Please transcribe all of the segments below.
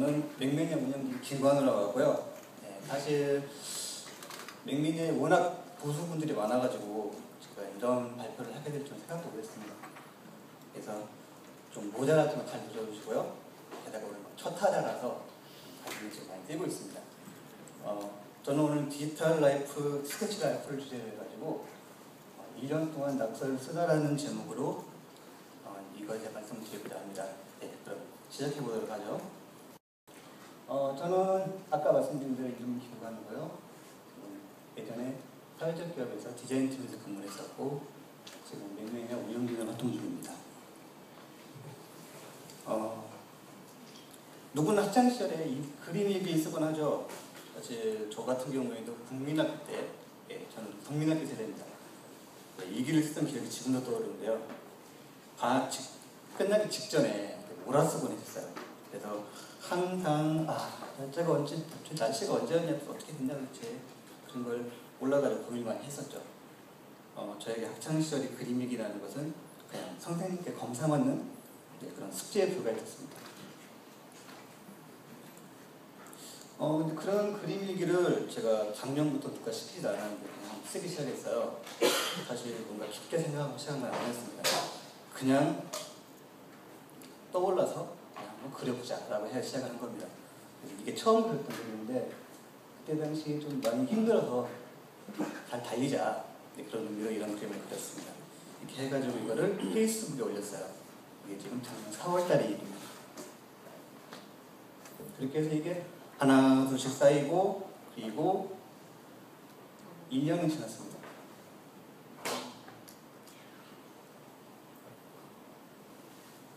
저는 맥미니아 운영진 김관우라고 하고요. 네, 사실 맥미니아에 워낙 보수분들이 많아가지고 제가 이런 발표를 하게 될 줄 생각도 못했습니다. 그래서 좀 모자라지만 잘 들어주시고요. 게다가 오늘 첫 타자라서 관심이 좀 많이 뛰고 있습니다. 저는 오늘 디지털 라이프, 스케치 라이프를 주제로 해가지고 1년 동안 낙서를 쓰다라는 제목으로 이걸 제가 말씀드리고자 합니다. 네, 그럼 시작해 보도록 하죠. 저는 아까 말씀드린 대로 이름이 김관우고요. 예전에 사회적 기업에서 디자인팀에서 근무를 했었고 지금 맥미니아 운영진을 활동 중입니다. 누구나 학창 시절에 이 그림 얘기 쓰곤 하죠. 사실 저 같은 경우에도 국민학교 때, 저는 국민학교 세대입니다. 일기를 쓰던 기억이 지금도 떠오르는데요. 방학 끝나기 직전에 몰아쓰곤 했었어요. 그래서 항상 날짜가 언제, 날씨가 언제였냐, 어떻게 됐냐 도대체 그런 걸 올라가지고 고민을 많이 했었죠. 저에게 학창 시절이 그림일기라는 것은 그냥 선생님께 검사 맞는 그런 숙제에 불과했었습니다. 근데 그런 그림일기를 제가 작년부터 누가 시키지 않았는데 그냥 쓰기 시작했어요. 사실 뭔가 깊게 생각하고 시작을 안 했습니다. 그냥 떠올라서 그냥 한번 그려보자 라고 해서 시작하는 겁니다. 이게 처음 그렸던 그림인데 그때 당시 좀 많이 힘들어서 잘 달리자 그런 의미로 이런 그림을 그렸습니다. 이렇게 해가지고 이거를 페이스북에 올렸어요. 이게 지금 작년 4월달의 일입니다. 그렇게 해서 이게 하나 둘씩 쌓이고 그리고 2년이 지났습니다.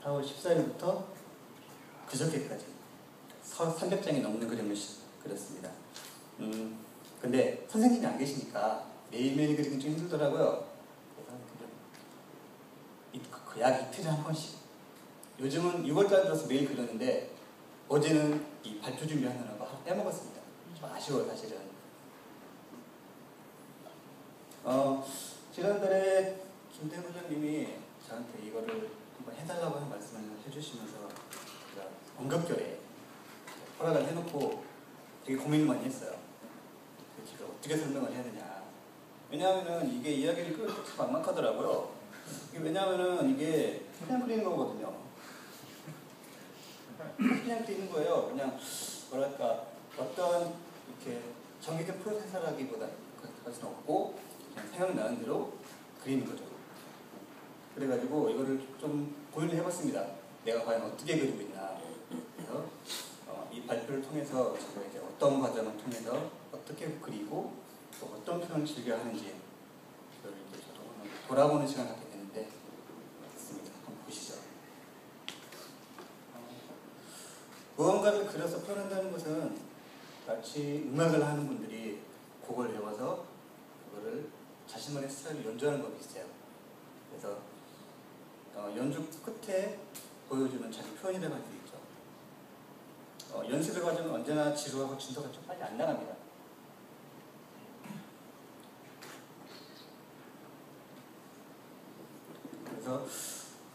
4월 14일부터 그저께까지 300장이 넘는 그림을 그렸습니다. 근데 선생님이 안 계시니까 매일매일 그리기 좀 힘들더라고요. 그래서 약 이틀에 한 번씩. 요즘은 6월달 들어서 매일 그렸는데 어제는 이 발표 준비하느라고 빼먹었습니다. 좀 아쉬워요, 사실은. 지난달에 김태훈 부장님이 저한테 이거를 한번 해달라고 하는 말씀을 해주시면서 제가 언급결에 허락을 해놓고 되게 고민을 많이 했어요. 제가 어떻게 설명을 해야 되냐. 왜냐하면은 이게 이야기를 끌 때 참 막막하더라고요. 왜냐하면은 이게 그냥 그리는 거거든요. 그냥 그리는 거예요. 그냥 뭐랄까 어떤 이렇게 정해진 프로세서라기보다 그것은 없고 그냥 생각나는 대로 그리는 거죠. 그래가지고 이거를 좀 고민을 해봤습니다. 내가 과연 어떻게 그리고 있나. 그래서 이 발표를 통해서 제가 이제 어떤 과정을 통해서 어떻게 그리고 또 어떤 표현을 즐겨 하는지 그걸 이제 저도 돌아보는 시간을 갖게 되는데 있습니다. 한번 보시죠. 무언가를 그려서 표현한다는 것은 마치 음악을 하는 분들이 곡을 외워서 그거를 자신만의 스타일로 연주하는 법이 있어요. 그래서 연주 끝에 보여주는 자기 표현이라고 할 수 있죠. 연습의 과정은 언제나 지루하고 진도가 좀 빨리 안 나갑니다. 그래서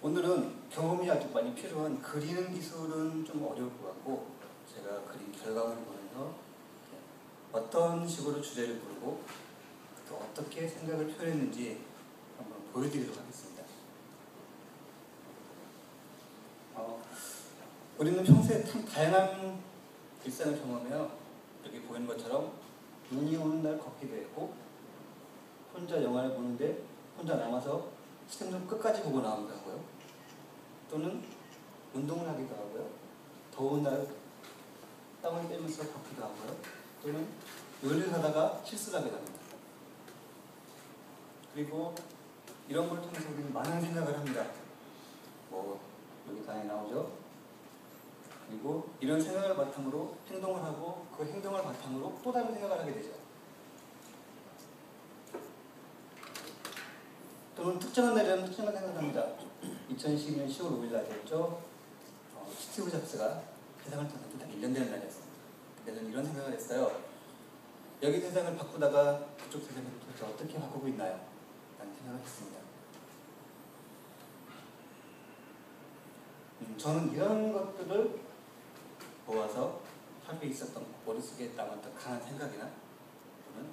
오늘은 경험이 아주 많이 필요한 그리는 기술은 좀 어려울 것 같고 제가 그린 결과물을 보면서 어떤 식으로 주제를 부르고 또 어떻게 생각을 표현했는지 한번 보여드리도록 하겠습니다. 우리는 평소에 참 다양한 일상을 경험해요. 여기 보이는 것처럼 눈이 오는 날 걷기도 했고 혼자 영화를 보는데 혼자 남아서 시청점 끝까지 보고 나오기도 하고요. 또는 운동을 하기도 하고요. 더운 날 땀을 빼면서 걷기도 하고요. 또는 요리를 하다가 실수를 하게 됩니다. 그리고 이런 걸 통해서 우리는 많은 생각을 합니다. 여기 당연히 나오죠. 그리고 이런 생각을 바탕으로 행동을 하고 그 행동을 바탕으로 또 다른 생각을 하게 되죠. 또는 특정한 날에는 특정한 생각을 합니다. 2012년 10월 5일 날이었죠. 스티브 잡스가 세상을 떠난 지 딱 1년 되는 날이었습니다. 그때는 이런 생각을 했어요. 여기 세상을 바꾸다가 그쪽 세상을 도대체 어떻게 바꾸고 있나요? 라는 생각을 했습니다. 저는 이런 것들을 보아서 하루에 있었던 머릿속에 남았던 강한 생각이나 또는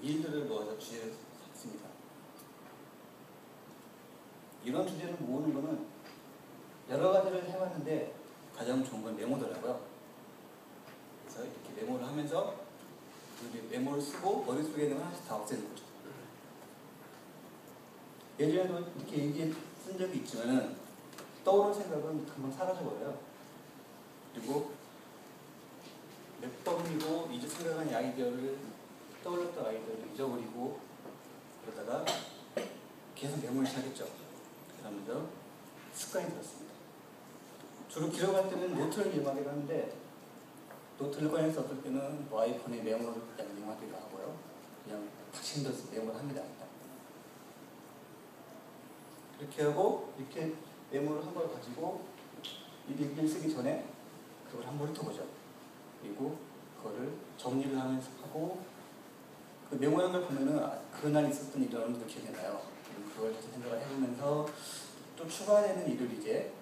일들을 모아서 주제를 삼습니다. 이런 주제를 모으는 거는 여러 가지를 해봤는데 가장 좋은 건 메모더라고요. 그래서 이렇게 메모를 하면서 메모를 쓰고 머릿속에 있는 걸 하나씩 다 없애는 거죠. 예전에도 이렇게 얘기 쓴 적이 있지만은 떠오른 생각은 금방 사라져버려요. 그리고 몇 번이고 이제 생각한 아이디어를 떠올렸던 아이디어를 잊어버리고 그러다가 계속 메모를 시작했죠. 그러면서 습관이 들었습니다. 주로 기록할 때는 노트를 이용하기도 하는데 노트를 꺼내서 어떨 때는 뭐 아이폰에 메모를 이용하기도 하고요. 그냥 탁신들어서 메모를 합니다. 이렇게 하고 이렇게 메모를 한 걸 가지고 일기를 쓰기 전에 그걸 한번 훑어보죠. 그리고 그거를 정리를 하면서 하고 그 메모한 걸 보면은 그날 있었던 일은 기억이 나요. 그걸 생각을 해보면서 또 추가되는 일을 이제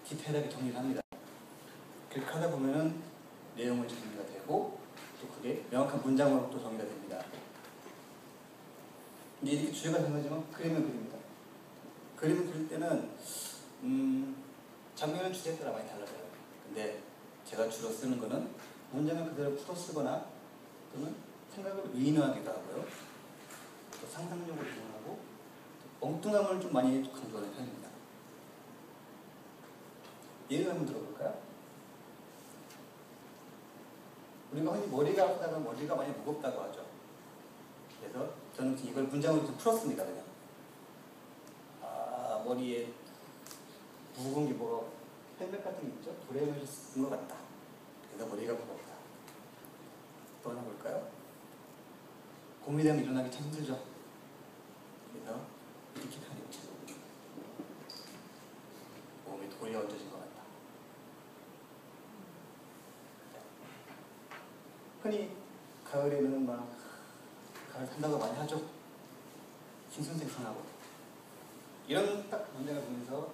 디테일하게 정리를 합니다. 그렇게 하다 보면은 내용은 정리가 되고 또 그게 명확한 문장으로 또 정리가 됩니다. 이제 이렇게 주제가 정해지면 그림을 그립니다. 그림을 그릴 때는 장면은 주제에 따라 많이 달라져요. 근데 제가 주로 쓰는 거는 문장을 그대로 풀어 쓰거나 또는 생각을 의인화하기도 하고요. 또 상상력을 이용하고 엉뚱함을 좀 많이 강조하는 편입니다. 예를 한번 들어볼까요? 우리가 흔히 머리가 아프다가 머리가 많이 무겁다고 하죠. 그래서 저는 이걸 문장으로 좀 풀었습니다. 그냥 머리에 무거운 게 뭐가 헬멧 같은 게 있죠? 브레이크를 쓴 것 같다. 그래서 머리가 무겁다. 또 하나 볼까요? 고민되면 일어나기 참 힘들죠. 그래서 이렇게 표현했죠. 몸에 돌이 얹어진 것 같다. 흔히 가을에는 막 가을 산다고 많이 하죠. 싱숭생숭하고 이런 딱 문장을 보면서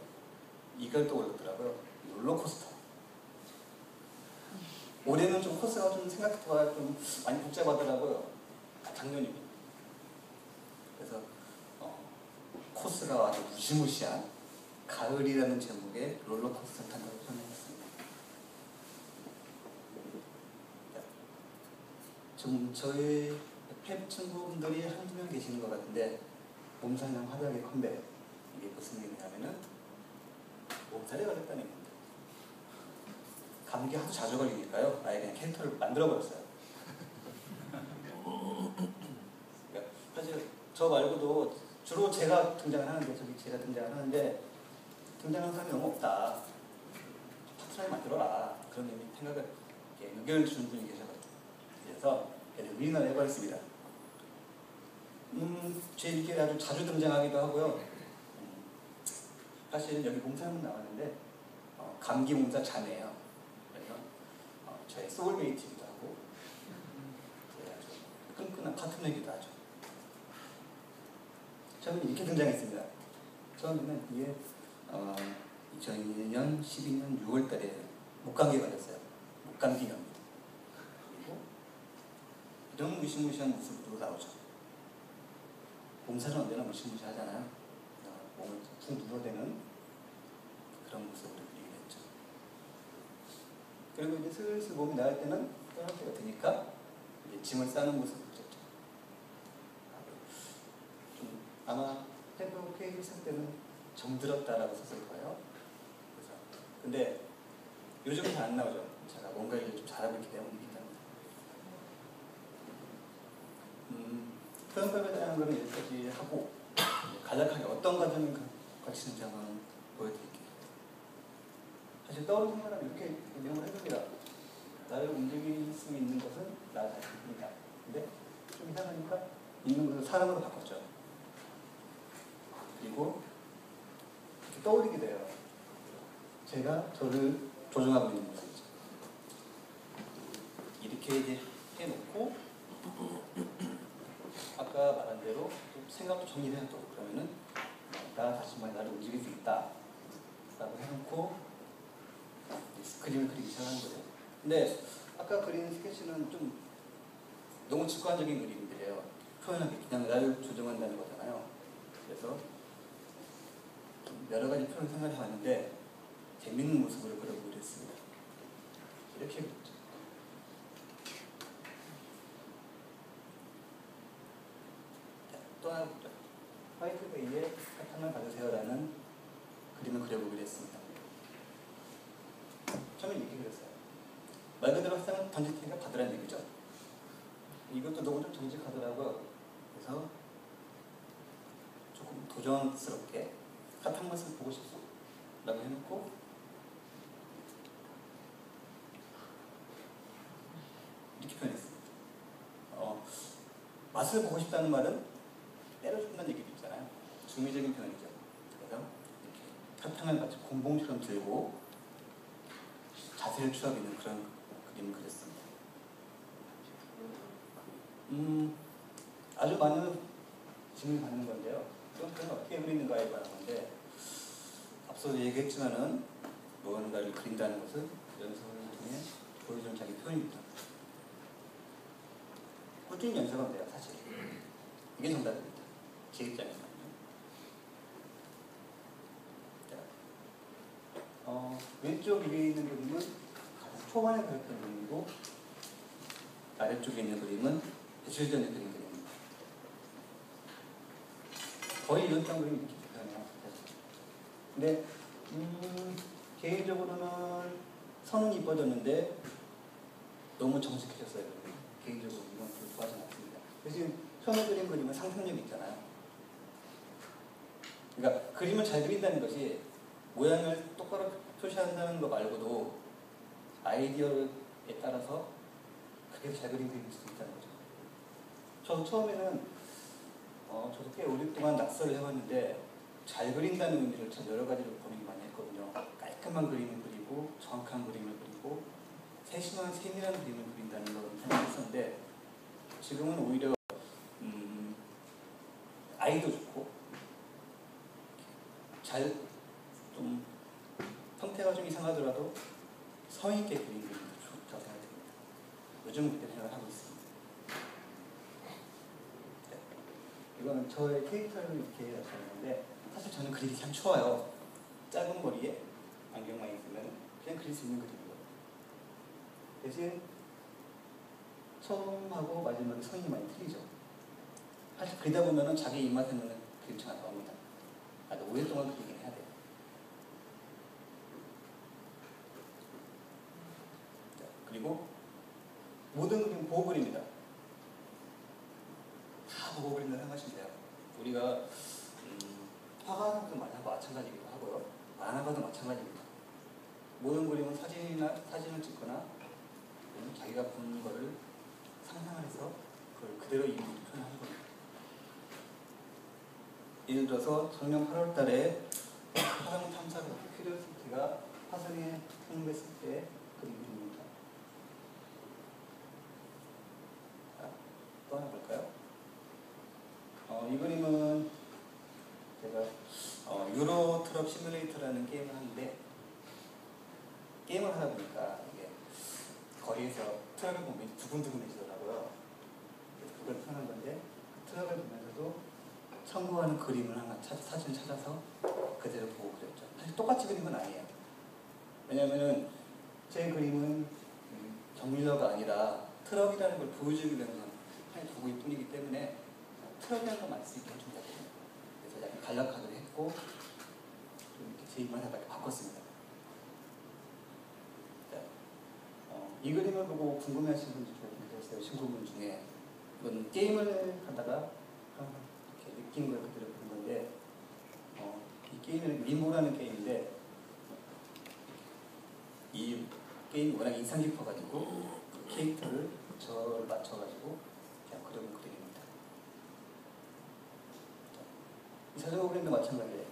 이걸 떠올렸더라고요. 롤러코스터. 올해는 좀 코스가 좀 생각보다 좀 많이 복잡하더라고요. 작년이고. 그래서 코스가 아주 무시무시한 가을이라는 제목의 롤러코스터 탄다고 표현했습니다. 좀 저희 옆에 친구분들이 한두 명 계시는 것 같은데 몸살이랑 화장의 컴백. 이게 무슨 의미냐면은 몸살에 걸렸다는 얘기입니다. 감기 하도 자주 걸리니까요. 아예 그냥 캐릭터를 만들어버렸어요. 그러니까 사실 저 말고도 주로 제가 등장을 하는데 제가 등장을 하는데 등장하는 사람이 너무 없다. 파트너를 만들어라. 그런 의미 생각을 의견을 주는 분이 계셔가지고 그래서 위인을 해버렸습니다. 제 일기에 아주 자주 등장하기도 하고요. 사실 여기 몸살문 나왔는데 감기 몸살 자매예요. 그래서 저의 소울메이트이기도 하고 아주 끈끈한 파트너이기도 하죠. 저는 이렇게 등장했습니다. 처음에는 이게 2002년 12년 6월달에 목감기에 걸렸어요. 목감기염입니다. 그리고 이런 무시무시한 모습으로 나오죠. 몸살은 언제나 무시무시하잖아요. 몸을 푹 눌러대는 그런 모습으로 그리게 됐죠. 그리고 이제 슬슬 몸이 나을 때는 떠날 때가 되니까 이제 짐을 싸는 모습을 보셨죠. 좀 아마 페이스북 페이지 쓸 때는 정들었다라고 썼을 거예요. 그래서 근데 요즘은 잘 안 나오죠. 제가 뭔가 일을 좀 잘하고 있기 때문이기 때문에. 표현법에 대한 거는 여기까지 하고 간략하게 어떤 과정이 거치는지 한번 보여드릴게요. 사실 떠오르는 생각은 이렇게 내용을 해줍니다. 나를 움직일 수 있는 것은 나 자신입니다. 근데 좀 이상하니까 있는 것을 사람으로 바꿨죠. 그리고 이렇게 떠올리게 돼요. 제가 저를 조종하고 있는 모습이죠. 이렇게 이제 해놓고 아까 말한 대로 생각도 정리를 해도 그러면은 나 자신만이 나를 움직일 수 있다 라고 해놓고 그림을 그리기 시작하는 거죠. 근데 아까 그린 스케치는 좀 너무 직관적인 그림들이에요. 표현하기 그냥 나를 조정한다는 거잖아요. 그래서 여러 가지 표현 생각해 봤는데 재밌는 모습을 그려보기로 했습니다. 이렇게 그렸죠. 또 하나 보죠. 화이트 베이에 사탕을 받으세요라는 그림을 그려보기로 했습니다. 처음에 이렇게 그렸어요. 말 그대로 사탕을 던질 테니까 받으라는 얘기죠. 이것도 너무 좀 정직하더라고요. 그래서 조금 도전스럽게 사탕 맛을 보고 싶어 라고 해놓고 이렇게 표현했습니다. 맛을 보고 싶다는 말은 때려준다는 얘기도 있잖아요. 중의적인 표현이죠. 그래서 이렇게 사탕을 마치 곤봉처럼 들고 자세를 취하고 있는 그런 그림을 그렸습니다. 아주 많은 질문이 받는 건데요. 그건 어떻게 그리는가에 관한 건데, 앞서 얘기했지만은 무언가를 그린다는 것은 연습을 통해 보여주는 자기 표현입니다. 꾸준히 연습하면 돼요, 사실. 이게 정답입니다. 제 입장에서는. 왼쪽 위에 있는 그림은 가장 초반에 그렸던 그림이고, 아래쪽에 있는 그림은 며칠 전에 그린 그림입니다. 거의 이런장 그림이 이렇게 비슷하네요. 근데 개인적으로는 선은 이뻐졌는데 너무 정직해졌어요. 개인적으로 이건 별로 좋아하지 않습니다. 대신 처음에 그린 그림은 상상력이 있잖아요. 그러니까 그림을 잘 그린다는 것이 모양을 똑바로 표시한다는 거 말고도 아이디어에 따라서 그게 잘 그린 그림일 수 있다는 거죠. 저도 처음에는 저도 꽤 오랫동안 낙서를 해봤는데 잘 그린다는 의미를 참 여러 가지로 고민을 많이 했거든요. 깔끔한 그림을 그리고 정확한 그림을 그리고 세심한 세밀한 그림을 그린다는 걸 생각했었는데 지금은 오히려 아이도 좋고 잘 좀 형태가 좀 이상하더라도 성의 있게 그린 그림이 좋다고 생각됩니다. 요즘 그렇게 생각을 하고 있습니다. 네. 이거는 저의 캐릭터를 이렇게 나타내는데 사실 저는 그리기 참 좋아요. 작은 머리에 안경만 있으면 그냥 그릴 수 있는 그림이에요. 대신 처음하고 마지막에 성이 많이 틀리죠. 사실 그리다 보면 자기 입맛에 맞는 그림체가 나옵니다. 나도 오랫동안 그리긴 해야 돼요. 그리고 모든 그림 보호 그림이다. 다 보호 그림이라고 생각하시면 돼요. 우리가 화가도 마찬가지기도 하고요. 만화가도 마찬가지입니다. 모든 그림은 사진을 찍거나 자기가 본 거를 상상을 해서 그걸 그대로 이미지로 표현하는 겁니다. 예를 들어서 작년 8월 달에 화성 탐사로 큐리오시티가 화성에 상륙했을 때 그린 그림입니다. 또 하나 볼까요? 이 그림은 제가 유로 트럭 시뮬레이터라는 게임을 하는데 게임을 하다 보니까 이게 거리에서 트럭을 보면 두근두근해지더라고요. 그걸 표현한 건데 그 트럭을 보면서도 참고하는 그림을 하나 사진 찾아서 그대로 보고 그렸죠. 사실 똑같이 그린 건 아니에요. 왜냐하면 제 그림은 정밀러가 아니라 트럭이라는 걸 보여주기 위해서 한 도구일 뿐이기 때문에 트럭이라는 것만 쓸 수 있게 해준다고. 그래서 약간 간략하게 했고 좀 이렇게 제 입맛에 맞게 바꿨습니다. 이 그림을 보고 궁금해하시는 분들이 계셨어요. 친구분 중에. 이건 게임을 하다가 이렇게 느낀 걸 그대로 그린 건데 이 게임은 리모라는 게임인데 이 게임이 워낙 인상 깊어가지고 그 캐릭터를 저를 맞춰가지고 그냥 그려본 그림입니다. 이 자전거 그림도 마찬가지예요.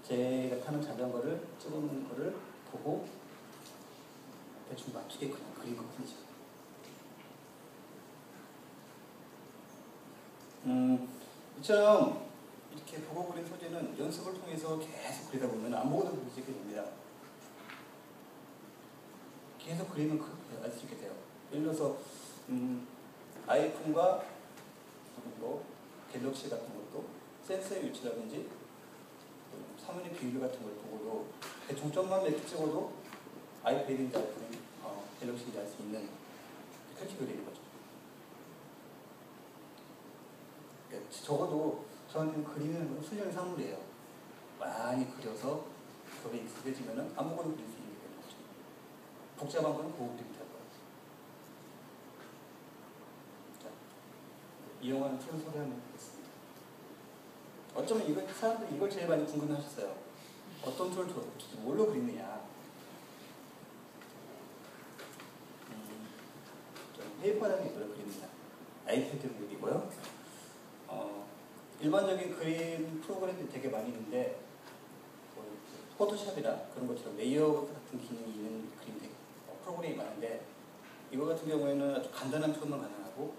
제가 타는 자전거를 찍어놓은 거를 보고 대충 맞추게 그냥 그린 것 뿐이죠. 이처럼 이렇게 보고 그린 소재는 연습을 통해서 계속 그리다 보면 안 보고도 그릴 수 있게 됩니다. 계속 그림을 알 수 있게 돼요. 예를 들어서 아이폰과 뭐 갤럭시 같은 것도 센서의 위치라든지 사물의 비율 같은 걸 보고도 종점만 몇 개 찍어도 아이패드인지 아이폰, 갤럭시인지 알 수 있는 그렇게 그리는 거죠. 그러니까 적어도 저한테는 그리는 훌륭한 산물이에요. 많이 그려서 그게 익숙해지면 아무거나 그릴 수 있게 되는 거죠. 복잡한 건 고급들이 될 거예요. 자, 이용하는 툴 소개 한번 보겠습니다. 어쩌면 사람들이 이걸 제일 많이 궁금해하셨어요. 어떤 툴을 뭘로 그리느냐. 페이퍼라는 이걸 그립니다. 아이패드로 그리고요. 일반적인 그림 프로그램들이 되게 많이 있는데 포토샵이나 그런 것처럼 레이어 같은 기능이 있는 그림 프로그램이 많은데 이거 같은 경우에는 아주 간단한 표현만 가능하고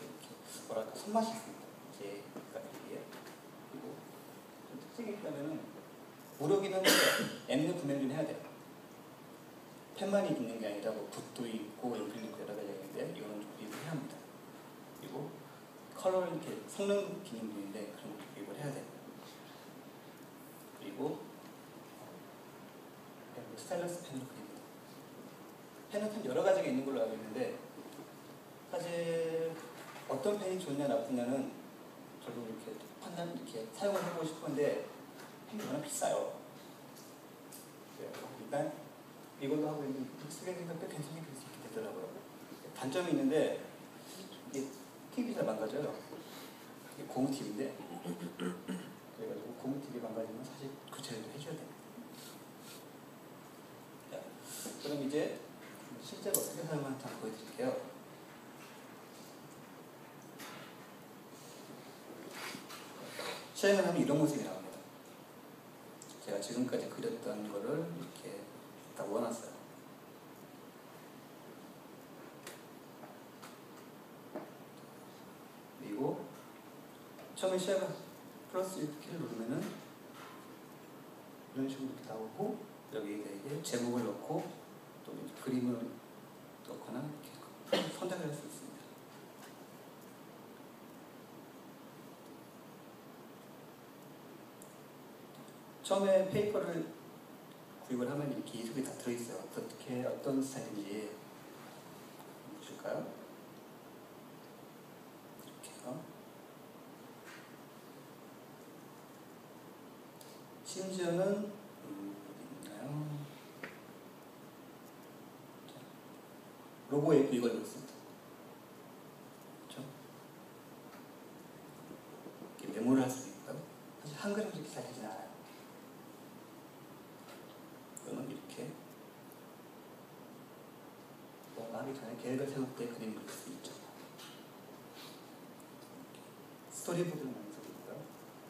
이렇게 뭐랄까 손맛이 있습니다. 제 그리기에. 그리고 좀 특징이 있다면은 무료긴 한데 앱을 구매를 좀 해야 돼요. 펜만 있는 게 아니라 뭐 붓도 있고 연필도 있고 여러 가지가 있는데 이거는 좀 구입을 해야 합니다. 그리고 컬러를 이렇게 섞는 기능도 있는데 그런 것도 구입을 해야 돼요. 그리고 스타일러스 펜으로 그립니다. 펜은 참 여러 가지가 있는 걸로 알고 있는데 사실 어떤 펜이 좋냐 나쁘냐는 저도 이렇게 사용을 해보고 싶은데 펜이 워낙 비싸요. 일단 이걸로 하고 있는 쓰게되니까 꽤 괜찮게 그릴 수 있게 되더라고요. 단점이 있는데 이게 팁이 잘 망가져요. 이게 고무 팁인데 그래가지고 고무 팁이 망가지면 사실 교체도 해줘야 됩니다. 자, 그럼 이제 실제로 어떻게 사용하는지 한번 보여드릴게요. 실행을 하면 이런 모습이 나옵니다. 제가 지금까지 그렸던 거를 이렇게 다 모아놨어요. 그리고 처음에 시작 플러스 키를 누르면은 이런 식으로 이렇게 나오고 여기에 이제 제목을 넣고 또 그림을 넣거나 이렇게 선택을 할 수 있습니다. 처음에 페이퍼를 구입을 하면 이렇게 이름이 다 들어있어요. 어떻게 어떤 스타일인지 보실까요? 이렇게요. 심지어는 어디 있나요? 로고에 이걸 넣습니다. 그렇죠? 이렇게 메모를 할 수도 있고요. 사실 한글은 그렇게 잘 되진 않아요. 이거는 이렇게 뭔가 하기 전에 계획을 세울 때 그림 그릴 수 있죠. 스토리보드를 많이 쓰고 있고요.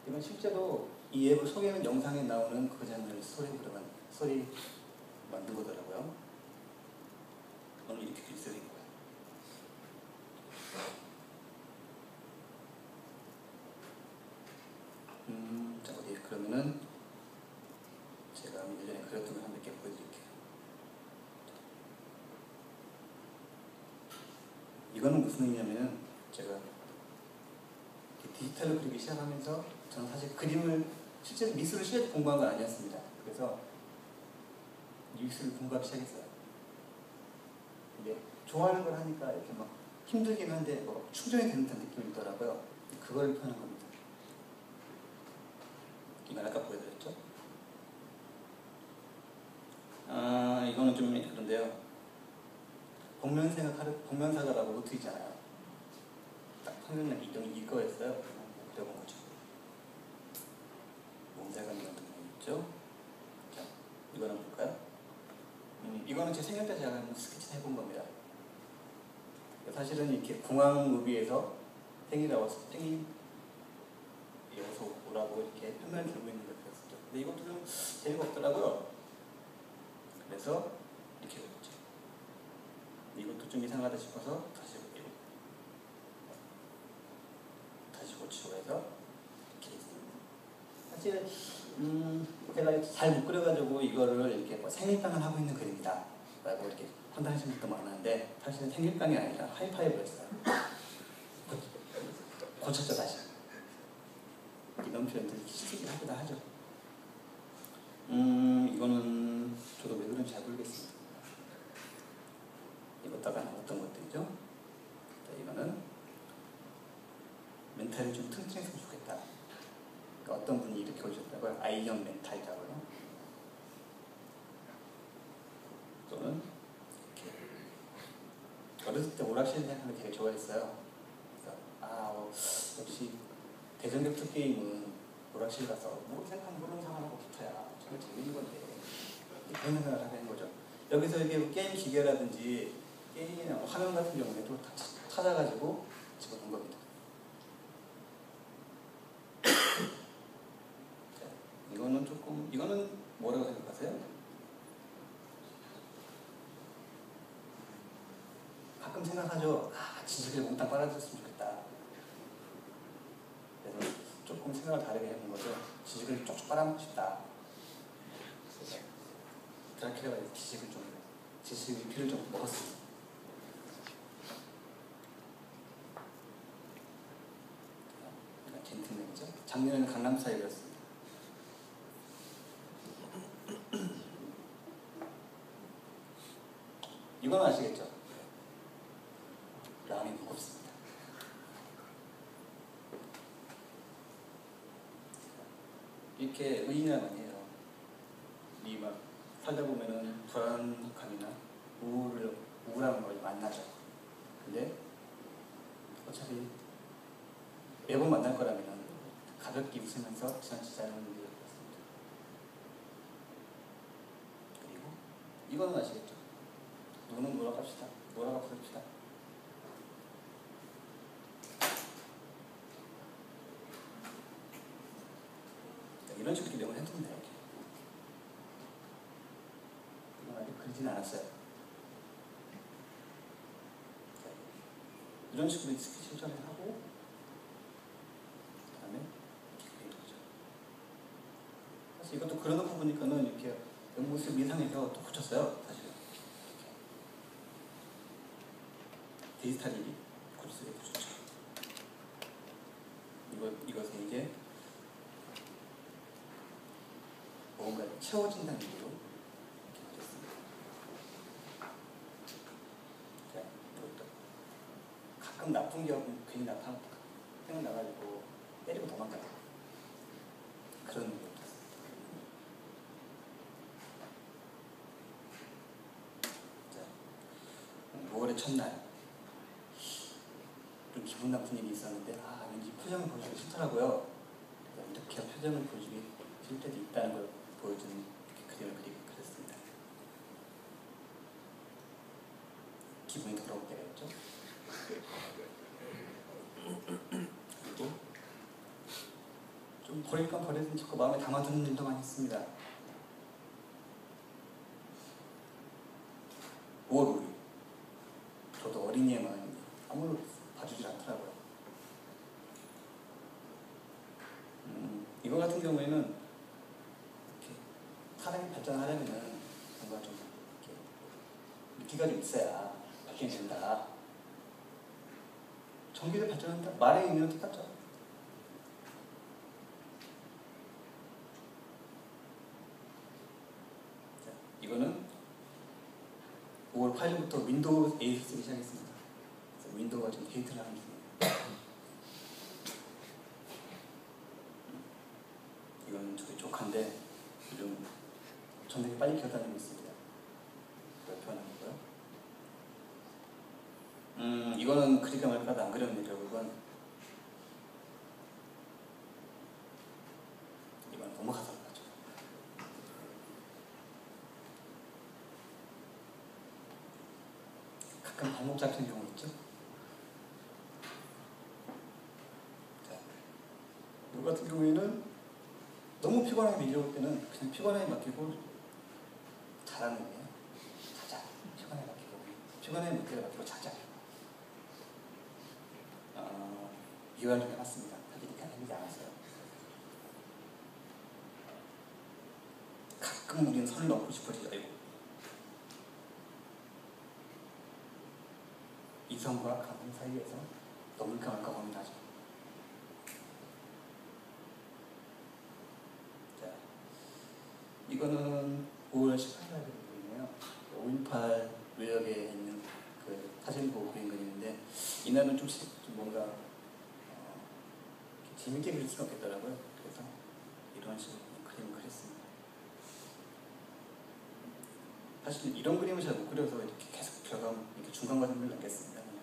이건 실제로 이 앱을 소개하는 영상에 나오는 그 장면을 스토리 만든 거더라고요. 오늘 이렇게 글 쓰는 거예요. 자, 어디 그러면은 제가 예전에 그렸던 걸 몇 개 보여드릴게요. 이거는 무슨 의미냐면은 제가 디지털로 그리기 시작하면서 저는 사실 그림을 실제로 미술을 실제로 공부한 건 아니었습니다. 그래서 미술을 공부하기 시작했어요. 근데 좋아하는 걸 하니까 이렇게 막 힘들긴 한데 뭐 충전이 되는 듯한 느낌이 있더라고요. 그걸 표현한 겁니다. 이건 아까 보여드렸죠? 이거는 좀 그런데요. 복면사가라고 노트 있잖아요. 딱 평균은 이거였어요. 그려본 거죠. 몸사가 이런 거 있죠? 자, 이거는 볼까요? 이거는 제 생일 때 제가 한번 스케치 해본 겁니다. 사실은 이렇게 공항 로비에서 생일이어서 오라고 이렇게 편면을 들고 있는 걸 그렸었죠. 근데 이것도 좀 재미가 없더라고요. 그래서 이렇게 그렸죠. 이것도 좀 이상하다 싶어서 다시 고치고 해서 이렇게 있습니다. 사실 제가 잘 못 그려가지고 이거를 이렇게 뭐 생일빵을 하고 있는 그림이다 라고 이렇게 판단하시는 분도 많았는데 사실은 생길감이 아니라 하이파이브였어요. 고쳤죠 다시. 이런 표현들이 시키긴 하기도 하죠. 이거는 저도 왜 그런지 잘 모르겠습니다. 이것다가 어떤 것들이죠? 자, 이거는 멘탈이 좀 튼튼했으면 좋겠다. 그러니까 어떤 분이 이렇게 오셨다고요? 아이언 멘탈이라고요. 또는 이렇게 어렸을 때 오락실 생각하는 거 되게 좋아했어요. 그래서 역시 대전격투 게임은 오락실 가서 뭐 생각하면 모르는 사람하고 붙어야 정말 재밌는 건데 그런 생각을 하게 된 거죠. 여기서 이게 게임 기계라든지 게임이나 화면 같은 경우에도 다 찾아가지고 집어넣은 겁니다. 자, 이거는 뭐라고 생각하세요? 가끔 생각하죠. 지식을 몽땅 빨아들였으면 좋겠다. 그래서 조금 생각을 다르게 해본 거죠. 지식을 쪽쪽 빨아먹고 싶다. 드라큘라가 지식의 피를 좀 먹었습니다. 젠틀맨이죠. 작년에는 강남스타일이었습니다. 이건 아시겠죠? 마음이 무겁습니다. 이렇게 의인을 많이 해요. 이 막 살다 보면은 불안감이나 우울한 걸 만나죠. 근데 어차피 매번 만날 거라면 가볍게 웃으면서 지나치자는 일이 같습니다. 그리고 이거는 아시겠죠? 누구는 놀아갑시다. 놀아가 부릅시다. 이런 식으로 내용을 해둡니다. 이렇게. 이건 아직 그리진 않았어요. 이런 식으로 스케치 실전을 하고 그 다음에 이렇게 그리는 거죠. 사실 이것도 그려놓고 보니까는 이렇게 옆모습 이상해서 또 고쳤어요. 사실은. 디지털이 고치기 좋죠. 이것은 이제 뭔가 채워진다는 의미로 이렇게 그렸습니다. 자, 이것도 가끔 나쁜 기억은 괜히 생각나가지고 때리고 도망가요. 그런 의미로 자, 5월의 첫날 좀 기분 나쁜 일이 있었는데 왠지 표정을 보여주기 싫더라고요. 이렇게 표정을 보여주기 싫을 때도 있다는 걸 보여주는 그림을 그렸습니다. 기분이 더러울 때가 있죠. 그리고 좀 버릴 건 버리든 자꾸 마음에 담아두는 일도 많이 있습니다. 5월 5일 저도 어린이의 마음인데 아무도 봐주질 않더라고요. 이거 같은 경우에는 이렇게 사람이 발전하려면은 뭔가 좀 이렇게 미끼가 좀 있어야 발전이 된다. 전기를 발전한다. 말의 의미는 똑같죠. 자, 이거는 5월 8일부터 윈도우 8을 쓰기 시작했습니다. 그래서 윈도우가 좀 데이트를 하는 중입니다. 이건 저희 조카인데 요즘 엄청 되게 빨리 기어다니고 있습니다. 그걸 표현한 거고요. 이거는 그릴까 말까도 안 그렸는데 결국은 이건 넘어가도록 하죠. 가끔 발목 잡히는 경우 있죠. 자, 이거 같은 경우에는 너무 피곤하게 밀려올 때는 그냥 피곤하게 맡기고 자라는 거예요. 자자. 피곤하게 맡기고 자자. 이완 좀 해봤습니다. 사실 이렇게 해보지 않았어요. 가끔 우리는 선을 넘고 싶어지죠. 아이고. 위성과 강원 사이에서 넘을까 말까 고민하죠. 자, 이거는 5월 18일 그림이에요. 5.18 외역에 있는 그 사진 보고 그린 그림인데, 이날은 좀 뭔가 재밌게 그릴 수는 없겠더라고요. 그래서 이런 식으로 그림을 그렸습니다. 사실 이런 그림을 잘 못 그려서 이렇게 계속 결과물, 이렇게 중간 과정을 남겼습니다. 그래서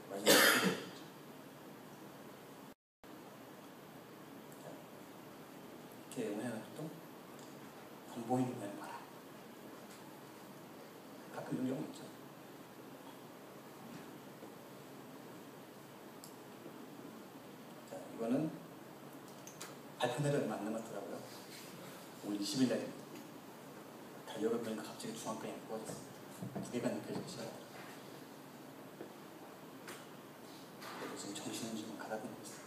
마지막에 이렇게 모양도 안 보이는 모양 봐라. 가끔 이런 경우 있죠. 자, 이거는 발표 날이 얼마 안 남았더라고요. 오늘 20일 날입니다. 달력을 보니까 갑자기 중앙권이 무거워졌습니다. 무게가 느껴지기 시작하더라고요. 그래서 지금 정신은 좀 가다듬고 있어요.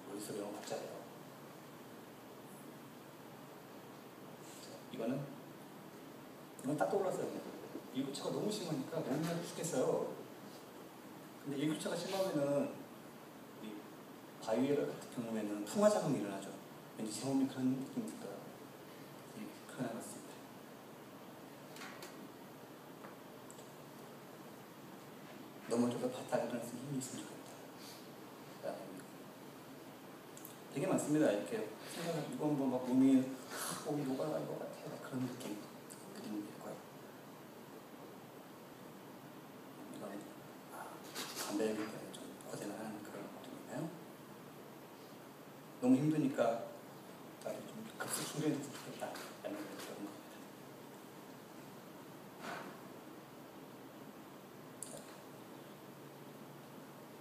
머릿속이 너무 복잡해요. 이건 딱 떠올랐어요. 일교차가 너무 심하니까 너무 하기 죽겠어요. 근데 일교차가 심하면은 이 바위에 같은 경우에는 풍화 작용이 일어나죠. 왠지 제 몸이 그런 느낌이 들더라고요. 이렇게 표현해봤습니다. 넘어져서 바닥에 일어나서 힘이 있으면 좋겠다. 되게 많습니다. 이렇게 생각하면 이건 뭐 막 몸이 녹아갈 것 같아. 그런 느낌 그림이 될 거예요. 이건 담배 때문에 좀 고생을 하는 그런 그림이에요. 너무 힘드니까 나도 좀 급속 충전이 돼서 좋겠다. 라는 그런 겁니다.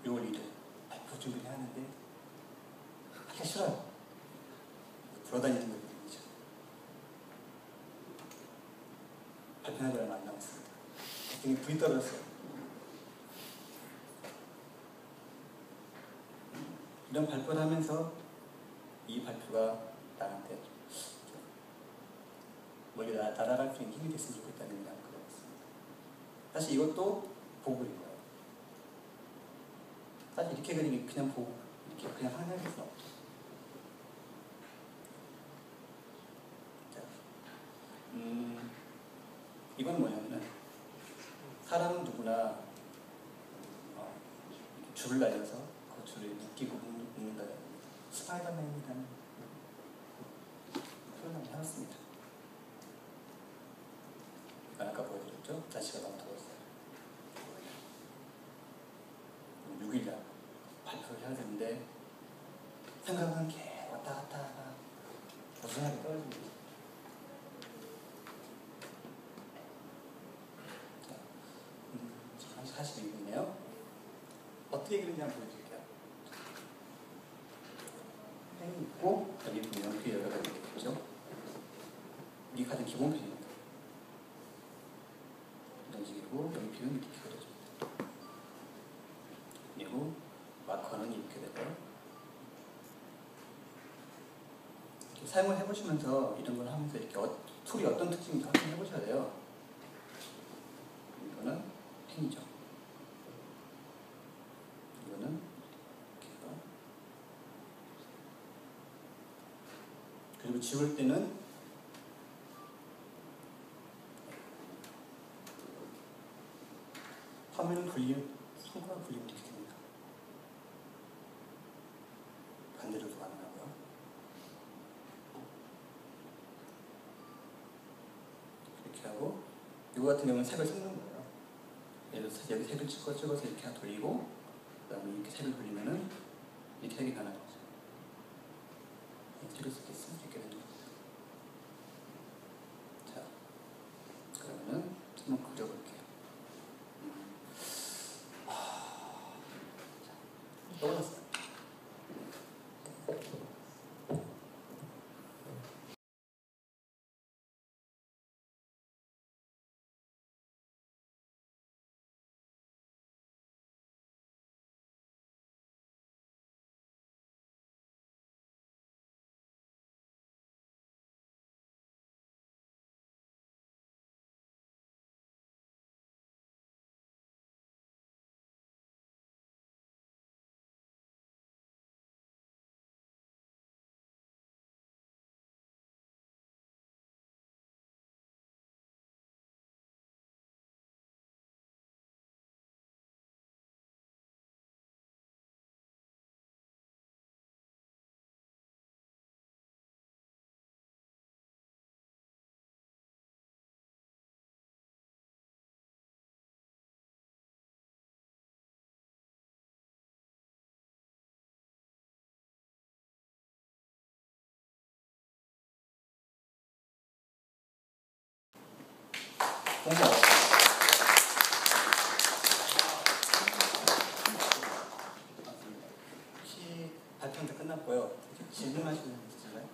6월 1일 발표 준비를 해야 하는데 하기가 싫어요. 돌아다니는 그림이죠. 발표 날이 얼마 안 남았습니다. 굉장히 불이 떨어졌어요. 이런 발표를 하면서 이 발표가 나한테 멀리 날아갈 수 있는 힘이 됐으면 좋겠다는 생각을 가져봤습니다. 사실 이것도 보고 그린 거예요. 사실 이렇게 그리는 게 그냥 보고 이렇게 그냥 상상할 수는 없죠. 자, 이건 뭐냐면은 사람은 누구나 줄을 날려서 그 줄을 묶이고 묶는다. 스파이더맨이라는 표현을 해봤습니다. 아까 보여드렸죠? 날씨가 너무 더웠어요. 6일날 발표를 해야 되는데 생각은 개 왔다 갔다 하다가 무슨하게 떨어집니다. 지금 1시 42분이네요. 어떻게 그리는지 한번 보여드릴게요. 펜이 있고 여기 보면 그 여러 가지 있겠죠? 이게 가장 기본 편입니다. 이런 식이고 여기 비는 이렇게 그려줍니다. 그리고 마커는 이렇게 되고요. 이렇게 사용을 해보시면서 이런 걸 하면서 이렇게 툴이 어떤 특징인지 확인해 보셔야 돼요. 이거는 펜이죠. 이거는 이렇게 해서. 그리고 지울 때는 화면을 돌리면 손가락 돌리면 이렇게 됩니다. 반대로도 가능하고요. 이렇게 하고 이거 같은 경우는 색을 섞는 거예요. 예를 들어서 여기 색을 찍어서 이렇게 하나 돌리고 그 다음에 이렇게 색을 돌리면은 이렇게 색이 변하는 거죠. 색을 쓸 때 쓸 수 있게 되는 겁니다. 자, 그러면은 한번 그려볼게요. 떠올랐어요. 공부 어렵습니다. 혹시 발표는 다 끝났고요. 질문하시는 분 있으신가요?